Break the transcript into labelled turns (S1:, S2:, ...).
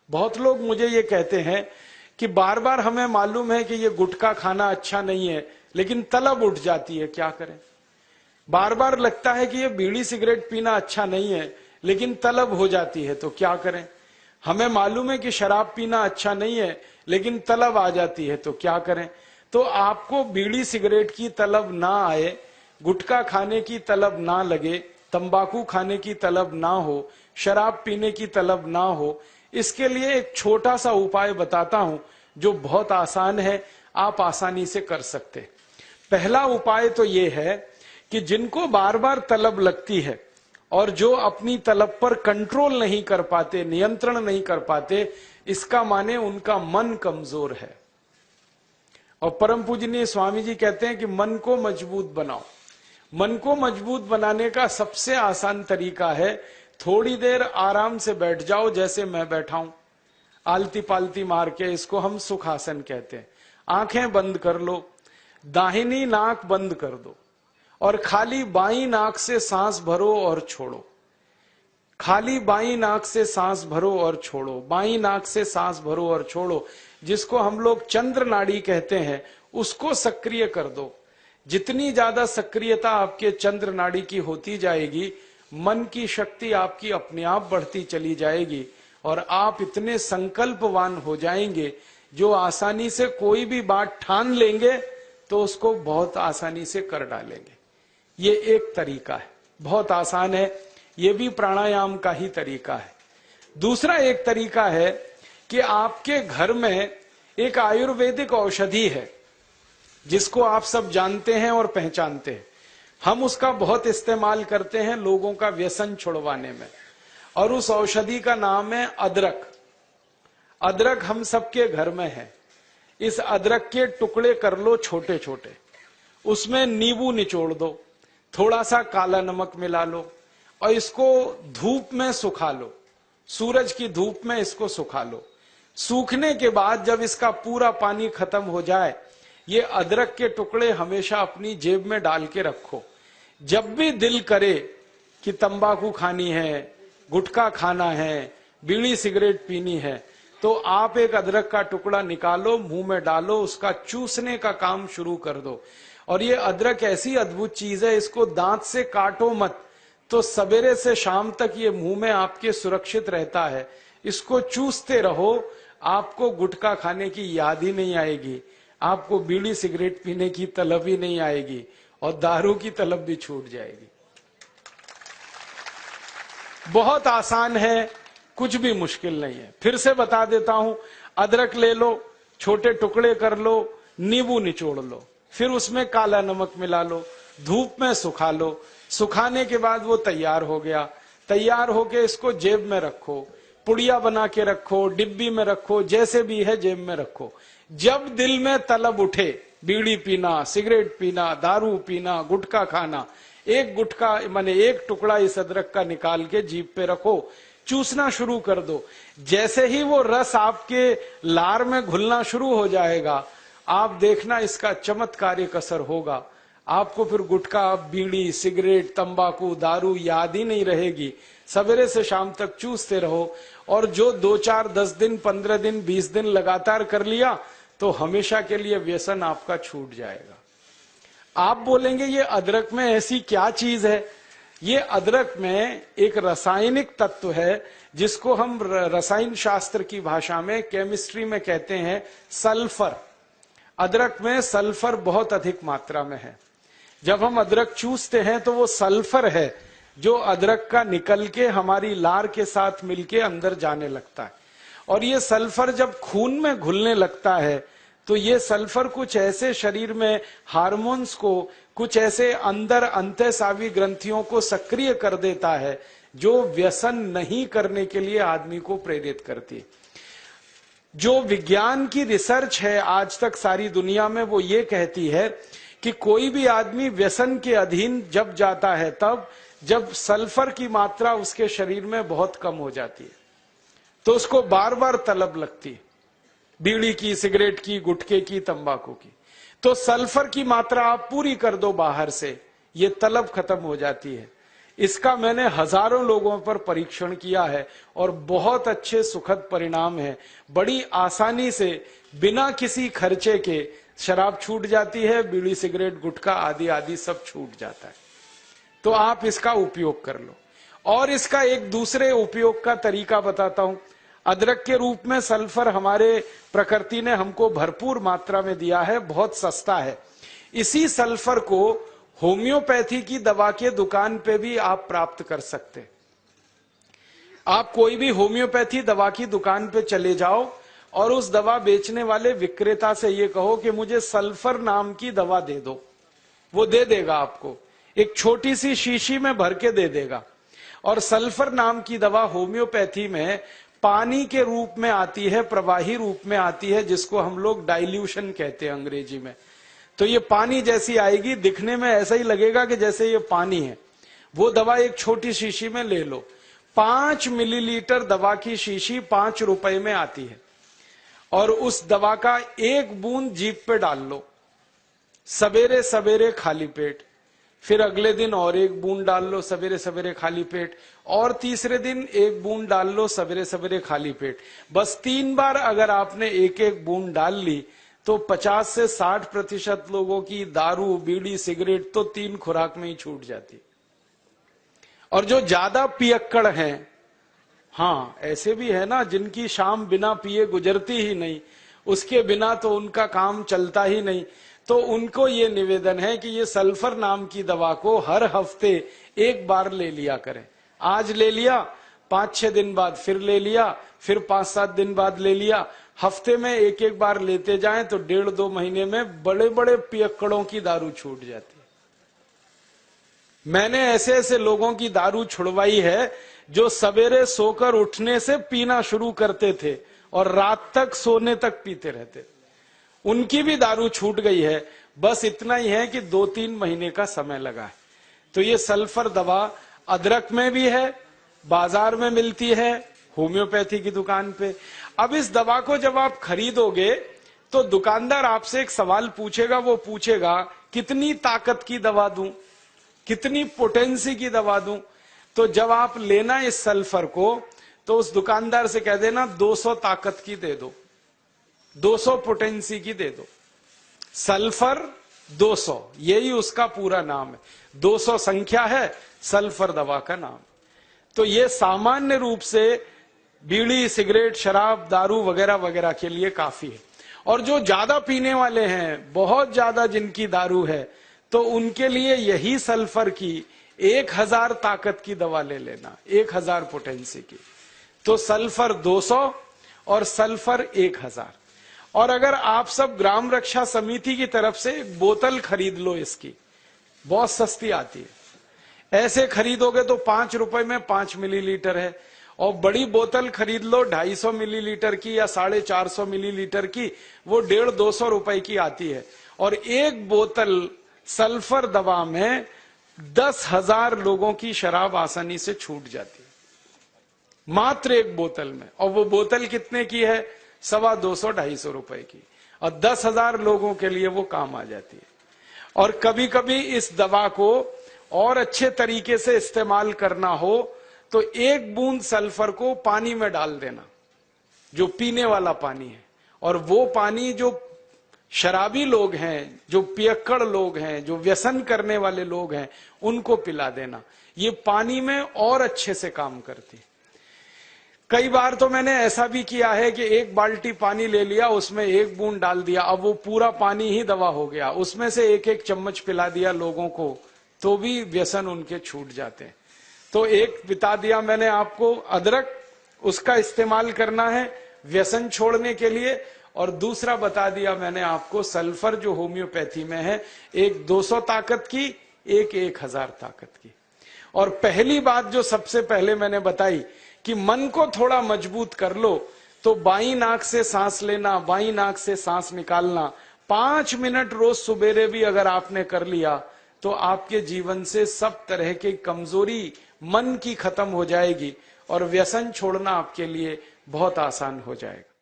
S1: बहुत लोग मुझे ये कहते हैं कि बार बार हमें मालूम है कि ये गुटखा खाना अच्छा नहीं है, लेकिन तलब उठ जाती है, क्या करें। बार बार लगता है कि ये बीड़ी सिगरेट पीना अच्छा नहीं है, लेकिन तलब हो जाती है, तो क्या करें। हमें मालूम है कि शराब पीना अच्छा नहीं है, लेकिन तलब आ जाती है, तो क्या करें। तो आपको बीड़ी सिगरेट की तलब ना आए, गुटखा खाने की तलब ना लगे, तंबाकू खाने की तलब ना हो, शराब पीने की तलब ना हो, इसके लिए एक छोटा सा उपाय बताता हूं जो बहुत आसान है, आप आसानी से कर सकते। पहला उपाय तो ये है कि जिनको बार बार तलब लगती है और जो अपनी तलब पर कंट्रोल नहीं कर पाते, नियंत्रण नहीं कर पाते, इसका माने उनका मन कमजोर है। और परम पूजनीय स्वामी जी कहते हैं कि मन को मजबूत बनाओ। मन को मजबूत बनाने का सबसे आसान तरीका है, थोड़ी देर आराम से बैठ जाओ, जैसे मैं बैठा हूं, आलती पालती मार के, इसको हम सुखासन कहते हैं। आंखें बंद कर लो, दाहिनी नाक बंद कर दो और खाली बाईं नाक से सांस भरो और छोड़ो। खाली बाईं नाक से सांस भरो और छोड़ो, बाईं नाक से सांस भरो और छोड़ो। जिसको हम लोग चंद्र नाड़ी कहते हैं, उसको सक्रिय कर दो। जितनी ज्यादा सक्रियता आपके चंद्र नाड़ी की होती जाएगी, मन की शक्ति आपकी अपने आप बढ़ती चली जाएगी और आप इतने संकल्पवान हो जाएंगे जो आसानी से कोई भी बात ठान लेंगे तो उसको बहुत आसानी से कर डालेंगे। ये एक तरीका है, बहुत आसान है, ये भी प्राणायाम का ही तरीका है। दूसरा एक तरीका है कि आपके घर में एक आयुर्वेदिक औषधि है जिसको आप सब जानते हैं और पहचानते हैं। हम उसका बहुत इस्तेमाल करते हैं लोगों का व्यसन छुड़वाने में, और उस औषधि का नाम है अदरक। अदरक हम सबके घर में है। इस अदरक के टुकड़े कर लो छोटे छोटे, उसमें नींबू निचोड़ दो, थोड़ा सा काला नमक मिला लो और इसको धूप में सुखा लो, सूरज की धूप में इसको सुखा लो। सूखने के बाद जब इसका पूरा पानी खत्म हो जाए, ये अदरक के टुकड़े हमेशा अपनी जेब में डाल के रखो। जब भी दिल करे कि तंबाकू खानी है, गुटखा खाना है, बीड़ी सिगरेट पीनी है, तो आप एक अदरक का टुकड़ा निकालो, मुंह में डालो, उसका चूसने का काम शुरू कर दो। और ये अदरक ऐसी अद्भुत चीज है, इसको दांत से काटो मत, तो सवेरे से शाम तक ये मुंह में आपके सुरक्षित रहता है। इसको चूसते रहो, आपको गुटखा खाने की याद ही नहीं आएगी, आपको बीड़ी सिगरेट पीने की तलब ही नहीं आएगी और दारू की तलब भी छूट जाएगी। बहुत आसान है, कुछ भी मुश्किल नहीं है। फिर से बता देता हूं, अदरक ले लो, छोटे टुकड़े कर लो, नींबू निचोड़ लो, फिर उसमें काला नमक मिला लो, धूप में सुखा लो। सुखाने के बाद वो तैयार हो गया। तैयार होके इसको जेब में रखो, पुड़िया बना के रखो, डिब्बी में रखो, जैसे भी है जेब में रखो। जब दिल में तलब उठे, बीड़ी पीना, सिगरेट पीना, दारू पीना, गुटखा खाना, एक गुटखा माने एक टुकड़ा इस अदरक का निकाल के जीभ पे रखो, चूसना शुरू कर दो। जैसे ही वो रस आपके लार में घुलना शुरू हो जाएगा, आप देखना इसका चमत्कारिक असर होगा। आपको फिर गुटखा, बीड़ी, सिगरेट, तंबाकू, दारू याद ही नहीं रहेगी। सवेरे से शाम तक चूसते रहो, और जो 2, 4, 10 दिन, 15 दिन, 20 दिन लगातार कर लिया तो हमेशा के लिए व्यसन आपका छूट जाएगा। आप बोलेंगे ये अदरक में ऐसी क्या चीज है? ये अदरक में एक रासायनिक तत्व है जिसको हम रसायन शास्त्र की भाषा में, केमिस्ट्री में कहते हैं सल्फर। अदरक में सल्फर बहुत अधिक मात्रा में है। जब हम अदरक चूसते हैं तो वो सल्फर है जो अदरक का निकल के हमारी लार के साथ मिलके अंदर जाने लगता है। और ये सल्फर जब खून में घुलने लगता है तो ये सल्फर कुछ ऐसे शरीर में हार्मोन्स को, कुछ ऐसे अंदर अंतःस्रावी ग्रंथियों को सक्रिय कर देता है जो व्यसन नहीं करने के लिए आदमी को प्रेरित करती है। जो विज्ञान की रिसर्च है आज तक सारी दुनिया में, वो ये कहती है कि कोई भी आदमी व्यसन के अधीन जब जाता है तब जब सल्फर की मात्रा उसके शरीर में बहुत कम हो जाती है, तो उसको बार बार तलब लगती है, बीड़ी की, सिगरेट की, गुटखे की, तंबाकू की। तो सल्फर की मात्रा आप पूरी कर दो बाहर से, ये तलब खत्म हो जाती है। इसका मैंने हजारों लोगों पर परीक्षण किया है और बहुत अच्छे सुखद परिणाम है। बड़ी आसानी से बिना किसी खर्चे के शराब छूट जाती है, बीड़ी सिगरेट गुटखा आदि आदि सब छूट जाता है। तो आप इसका उपयोग कर लो। और इसका एक दूसरे उपयोग का तरीका बताता हूं। अदरक के रूप में सल्फर हमारे प्रकृति ने हमको भरपूर मात्रा में दिया है, बहुत सस्ता है। इसी सल्फर को होम्योपैथी की दवा के दुकान पे भी आप प्राप्त कर सकते हैं। आप कोई भी होम्योपैथी दवा की दुकान पे चले जाओ और उस दवा बेचने वाले विक्रेता से ये कहो कि मुझे सल्फर नाम की दवा दे दो, वो दे देगा आपको, एक छोटी सी शीशी में भर के दे देगा। और सल्फर नाम की दवा होम्योपैथी में पानी के रूप में आती है, प्रवाही रूप में आती है, जिसको हम लोग डाइल्यूशन कहते हैं अंग्रेजी में। तो ये पानी जैसी आएगी, दिखने में ऐसा ही लगेगा कि जैसे ये पानी है। वो दवा एक छोटी शीशी में ले लो। 5 मिलीलीटर दवा की शीशी 5 रुपए में आती है और उस दवा का 1 बूंद जीभ पे डाल लो, सवेरे सवेरे खाली पेट, फिर अगले दिन और 1 बूंद डाल लो सवेरे सवेरे खाली पेट, और तीसरे दिन 1 बूंद डाल लो सवेरे सवेरे खाली पेट। बस 3 बार अगर आपने 1-1 बूंद डाल ली तो 50 से 60% लोगों की दारू बीड़ी सिगरेट तो 3 खुराक में ही छूट जाती। और जो ज्यादा पियक्कड़ हैं, हाँ ऐसे भी है ना जिनकी शाम बिना पिए गुजरती ही नहीं, उसके बिना तो उनका काम चलता ही नहीं, तो उनको ये निवेदन है कि ये सल्फर नाम की दवा को हर हफ्ते 1 बार ले लिया करें। आज ले लिया, 5-6 दिन बाद फिर ले लिया, फिर 5-7 दिन बाद ले लिया। हफ्ते में 1-1 बार लेते जाएं तो 1.5-2 महीने में बड़े बड़े पियक्कड़ों की दारू छूट जाती है। मैंने ऐसे ऐसे लोगों की दारू छुड़वाई है जो सवेरे सोकर उठने से पीना शुरू करते थे और रात तक सोने तक पीते रहते, उनकी भी दारू छूट गई है। बस इतना ही है कि 2-3 महीने का समय लगा है। तो ये सल्फर दवा अदरक में भी है, बाजार में मिलती है, होम्योपैथी की दुकान पे। अब इस दवा को जब आप खरीदोगे तो दुकानदार आपसे एक सवाल पूछेगा, वो पूछेगा कितनी ताकत की दवा दूं, कितनी पोटेंसी की दवा दूं। तो जब आप लेना इस सल्फर को तो उस दुकानदार से कह देना 200 ताकत की दे दो, 200 पोटेंसी की दे दो। सल्फर 200 यही उसका पूरा नाम है, 200 संख्या है सल्फर दवा का नाम। तो ये सामान्य रूप से बीड़ी सिगरेट शराब दारू वगैरह वगैरह के लिए काफी है। और जो ज्यादा पीने वाले हैं, बहुत ज्यादा जिनकी दारू है, तो उनके लिए यही सल्फर की 1000 ताकत की दवा ले लेना, 1000 पोटेंसी की। तो सल्फर 200 और सल्फर 1000। और अगर आप सब ग्राम रक्षा समिति की तरफ से एक बोतल खरीद लो, इसकी बहुत सस्ती आती है। ऐसे खरीदोगे तो 5 रुपए में 5 मिलीलीटर है, और बड़ी बोतल खरीद लो 250 मिलीलीटर की या 450 मिलीलीटर की, वो 150-200 रुपए की आती है। और एक बोतल सल्फर दवा में 10,000 लोगों की शराब आसानी से छूट जाती है, मात्र एक बोतल में। और वो बोतल कितने की है? 250-250 रुपए की, और 10,000 लोगों के लिए वो काम आ जाती है। और कभी कभी इस दवा को और अच्छे तरीके से इस्तेमाल करना हो तो 1 बूंद सल्फर को पानी में डाल देना, जो पीने वाला पानी है, और वो पानी जो शराबी लोग हैं, जो पियक्कड़ लोग हैं, जो व्यसन करने वाले लोग हैं, उनको पिला देना। ये पानी में और अच्छे से काम करती है। कई बार तो मैंने ऐसा भी किया है कि 1 बाल्टी पानी ले लिया, उसमें 1 बूंद डाल दिया, अब वो पूरा पानी ही दवा हो गया, उसमें से 1-1 चम्मच पिला दिया लोगों को, तो भी व्यसन उनके छूट जाते हैं। तो एक बता दिया मैंने आपको अदरक, उसका इस्तेमाल करना है व्यसन छोड़ने के लिए, और दूसरा बता दिया मैंने आपको सल्फर जो होम्योपैथी में है, एक 200 ताकत की, एक 1000 ताकत की। और पहली बात जो सबसे पहले मैंने बताई कि मन को थोड़ा मजबूत कर लो, तो बाईं नाक से सांस लेना, बाईं नाक से सांस निकालना 5 मिनट रोज सुबेरे भी अगर आपने कर लिया तो आपके जीवन से सब तरह की कमजोरी मन की खत्म हो जाएगी और व्यसन छोड़ना आपके लिए बहुत आसान हो जाएगा।